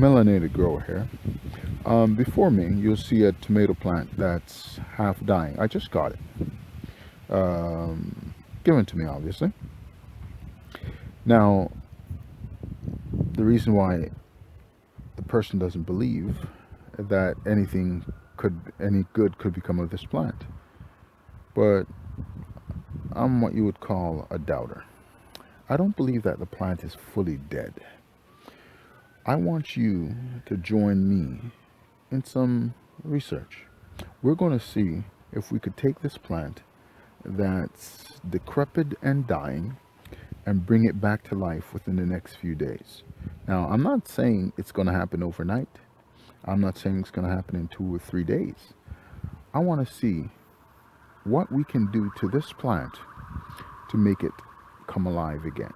melanated grower here. Before me, you'll see a tomato plant that's half dying. I just got it, given to me, obviously. Now, the reason why the person doesn't believe that any good could become of this plant, but I'm what you would call a doubter. I don't believe that the plant is fully dead. I want you to join me in some research. We're going to see if we could take this plant that's decrepit and dying and bring it back to life within the next few days. Now, I'm not saying it's going to happen overnight. I'm not saying it's going to happen in 2 or 3 days. I want to see what we can do to this plant to make it come alive again.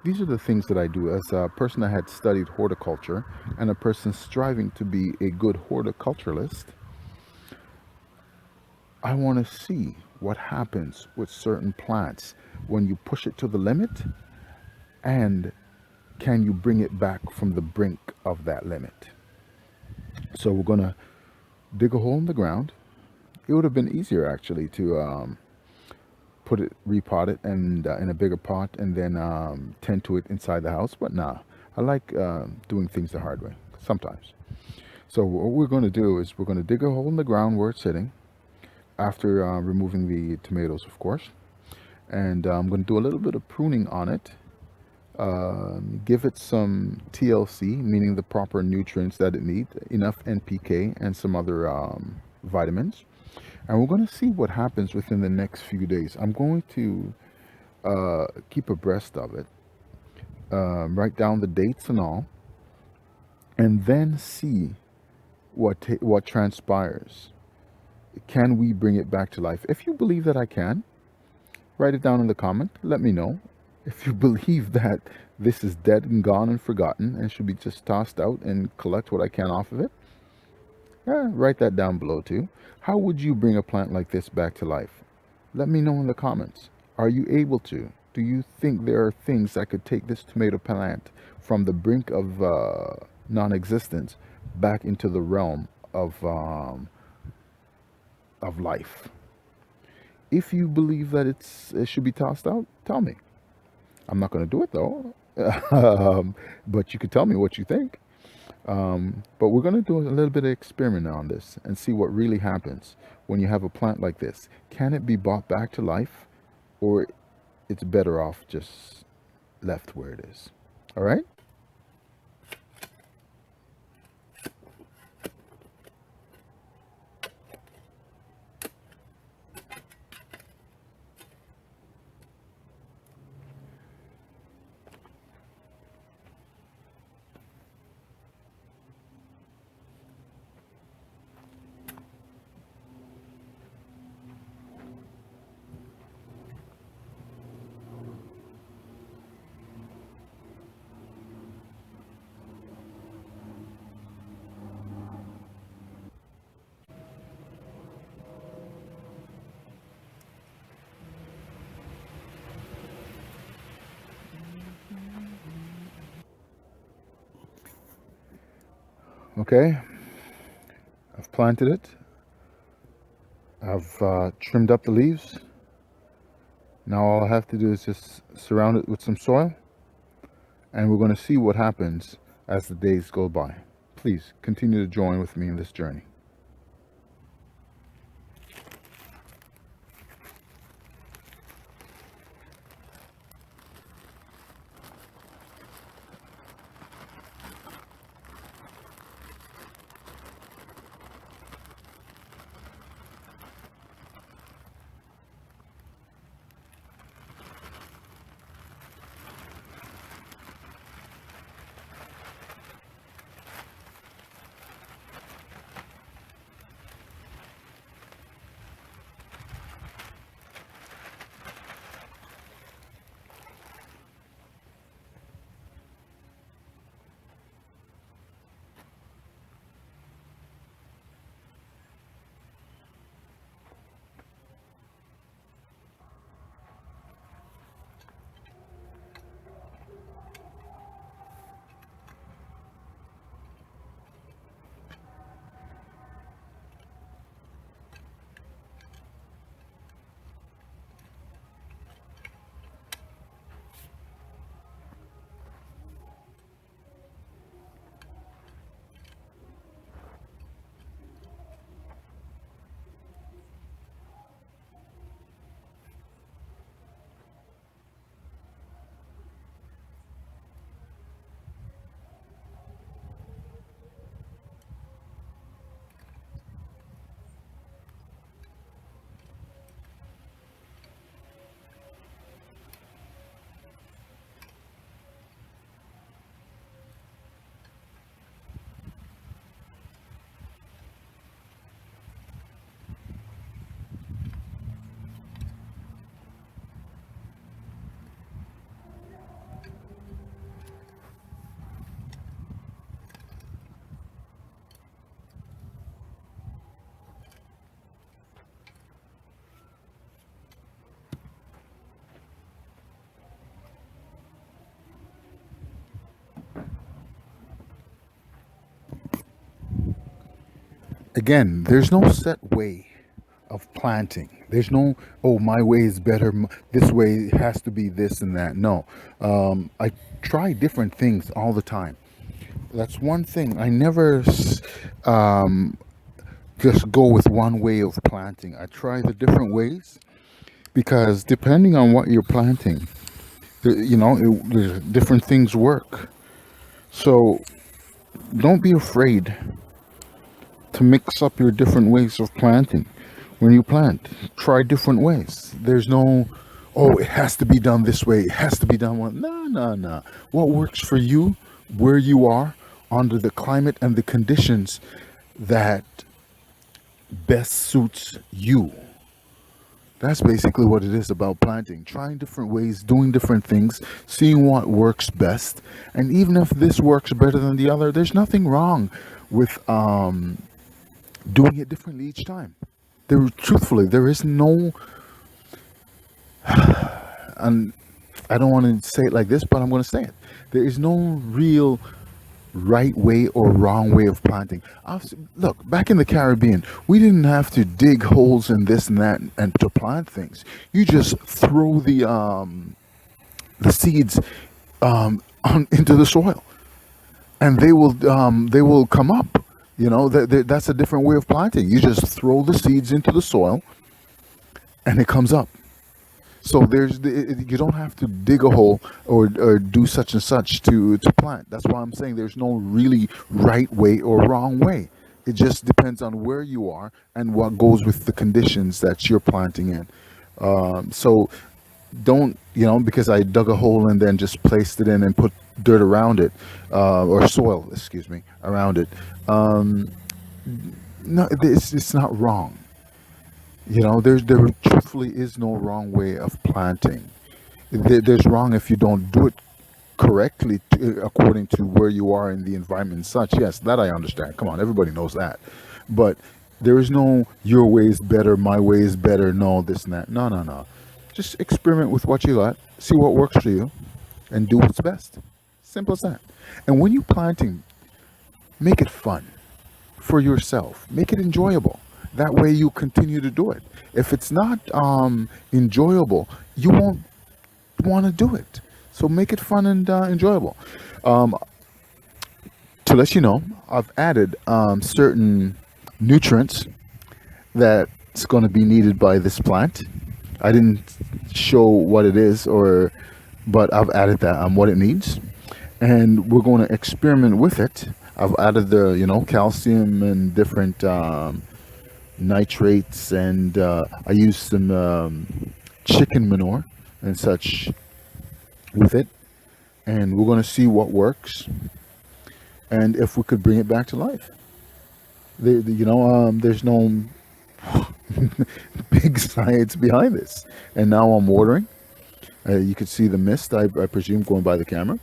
These are the things that I do as a person that had studied horticulture and a person striving to be a good horticulturalist. I want to see what happens with certain plants when you push it to the limit, and can you bring it back from the brink of that limit. So we're going to dig a hole in the ground. It would have been easier actually to repot it and in a bigger pot and then tend to it inside the house. But nah, I like doing things the hard way sometimes. So what we're going to do is we're going to dig a hole in the ground where it's sitting after removing the tomatoes, of course. And I'm going to do a little bit of pruning on it. Give it some TLC, meaning the proper nutrients that it needs, enough NPK and some other vitamins. And we're going to see what happens within the next few days. I'm going to keep abreast of it, write down the dates and all, and then see what transpires. Can we bring it back to life? If you believe that I can, write it down in the comment. Let me know. If you believe that this is dead and gone and forgotten and should be just tossed out and collect what I can off of it, write that down below too. How would you bring a plant like this back to life? Let me know in the comments. Are you able to? Do you think there are things that could take this tomato plant from the brink of non-existence back into the realm of life? If you believe that it should be tossed out, tell me. I'm not going to do it though, but you could tell me what you think. But we're going to do a little bit of experiment on this and see what really happens when you have a plant like this. Can it be brought back to life, or it's better off just left where it is? All right. Okay, I've planted it. I've trimmed up the leaves. Now all I have to do is just surround it with some soil, and we're going to see what happens as the days go by. Please continue to join with me in this journey. Again, there's no set way of planting. There's no, oh, my way is better. This way has to be this and that. No. I try different things all the time. That's one thing. I never just go with one way of planting. I try the different ways because depending on what you're planting, different things work. So don't be afraid to mix up your different ways of planting. When you plant, try different ways. There's no, oh, it has to be done this way. It has to be done one. No, no, no. What works for you, where you are, under the climate and the conditions that best suits you. That's basically what it is about planting. Trying different ways, doing different things, seeing what works best. And even if this works better than the other, there's nothing wrong with doing it differently each time. Truthfully, there is no, and I don't want to say it like this, but I'm going to say it. There is no real right way or wrong way of planting. Look, back in the Caribbean, we didn't have to dig holes in this and that and to plant things. You just throw the seeds into the soil, and they will come up. That's a different way of planting. You just throw the seeds into the soil, and it comes up. So you don't have to dig a hole or do such and such to plant. That's why I'm saying there's no really right way or wrong way. It just depends on where you are and what goes with the conditions that you're planting in. So don't, because I dug a hole and then just placed it in and put dirt around it, or soil, excuse me, around it. No, it's not wrong. There truthfully is no wrong way of planting. There's wrong if you don't do it correctly according to where you are in the environment and such. Yes, that I understand. Come on, everybody knows that. But there is no your way is better, my way is better, no, this and that. No, no, no. Just experiment with what you got, see what works for you, and do what's best. Simple as that. And when you're planting, make it fun for yourself. Make it enjoyable. That way you continue to do it. If it's not enjoyable, you won't want to do it. So make it fun and enjoyable. Um, to let you know, I've added certain nutrients that's going to be needed by this plant. I didn't show what it is, but I've added that what it needs, and we're going to experiment with it. I've added the calcium and different nitrates, and I use some chicken manure and such with it, and we're going to see what works and if we could bring it back to life. There's no big science behind this. And now I'm watering. You could see the mist, I presume, going by the camera.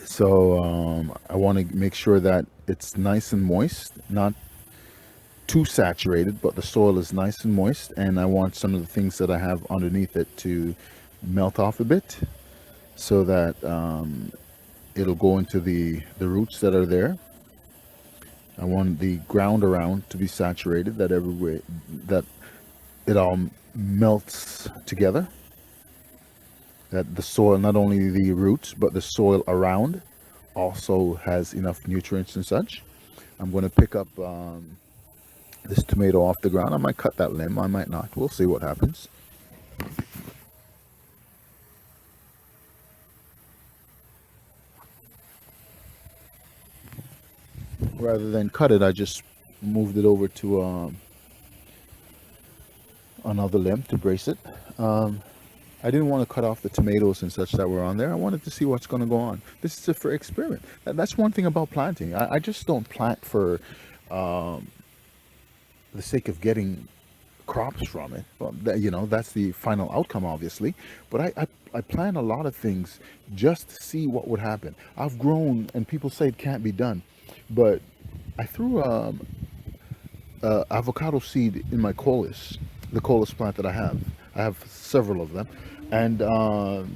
So I want to make sure that it's nice and moist, not too saturated, but the soil is nice and moist, and I want some of the things that I have underneath it to melt off a bit so that it'll go into the roots that are there. I want the ground around to be saturated, that it all melts together, that the soil, not only the roots but the soil around, also has enough nutrients and such. I'm going to pick up this tomato off the ground. I might cut that limb, I might not. We'll see what happens. Rather than cut it, I just moved it over to another limb to brace it. I didn't want to cut off the tomatoes and such that were on there. I wanted to see what's going to go on. This is for experiment. That's one thing about planting. I just don't plant for the sake of getting crops from it. Well, that's the final outcome, obviously. But I plan a lot of things just to see what would happen. I've grown, and people say it can't be done, but I threw avocado seed in my coleus, the coleus plant that I have. I have several of them, and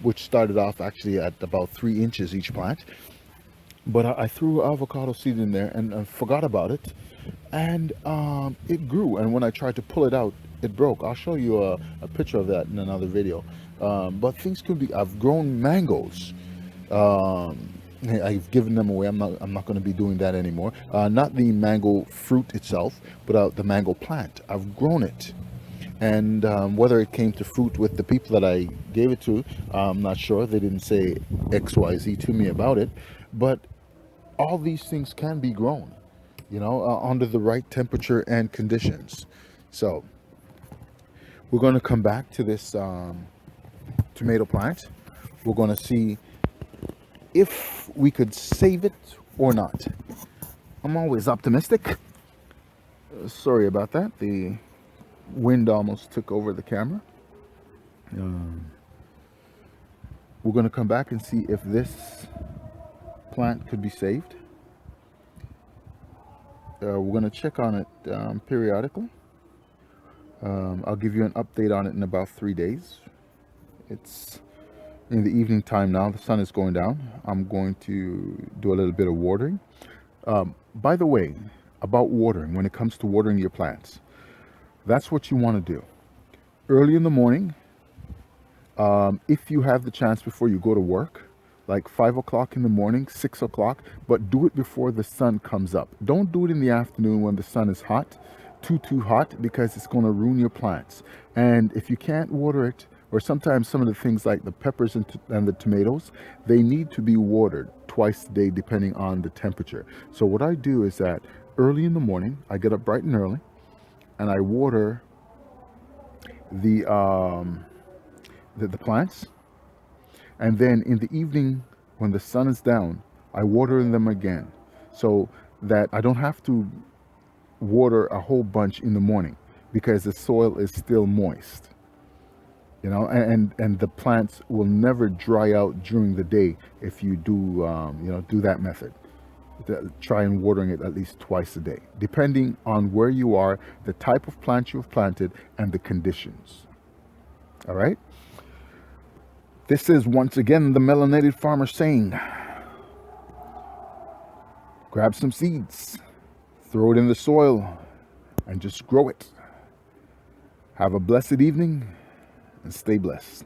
which started off actually at about 3 inches each plant. But I threw avocado seed in there and forgot about it, and it grew. And when I tried to pull it out, it broke. I'll show you a picture of that in another video. But things could be. I've grown mangoes. Um, I've given them away. I'm not going to be doing that anymore. Not the mango fruit itself, but the mango plant. I've grown it, and whether it came to fruit with the people that I gave it to, I'm not sure. They didn't say X, Y, Z to me about it, but all these things can be grown, under the right temperature and conditions. So we're going to come back to this tomato plant. We're going to see if we could save it or not. I'm always optimistic. Sorry about that. The wind almost took over the camera. We're going to come back and see if this plant could be saved. We're going to check on it periodically. I'll give you an update on it in about 3 days. It's in the evening time now. The sun is going down. I'm going to do a little bit of watering. By the way, about watering, when it comes to watering your plants, that's what you want to do. Early in the morning, if you have the chance before you go to work, like 5 o'clock in the morning, 6 o'clock, but do it before the sun comes up. Don't do it in the afternoon when the sun is hot, too hot, because it's going to ruin your plants. And if you can't water it, or sometimes some of the things like the peppers and the tomatoes, they need to be watered twice a day depending on the temperature. So what I do is that early in the morning, I get up bright and early, and I water the plants. And then in the evening, when the sun is down, I water them again, so that I don't have to water a whole bunch in the morning, because the soil is still moist. And the plants will never dry out during the day if you do do that method. Try and watering it at least twice a day, depending on where you are, the type of plant you've planted, and the conditions. All right. This is once again the Melanated Farmer saying, grab some seeds, throw it in the soil, and just grow it. Have a blessed evening and stay blessed.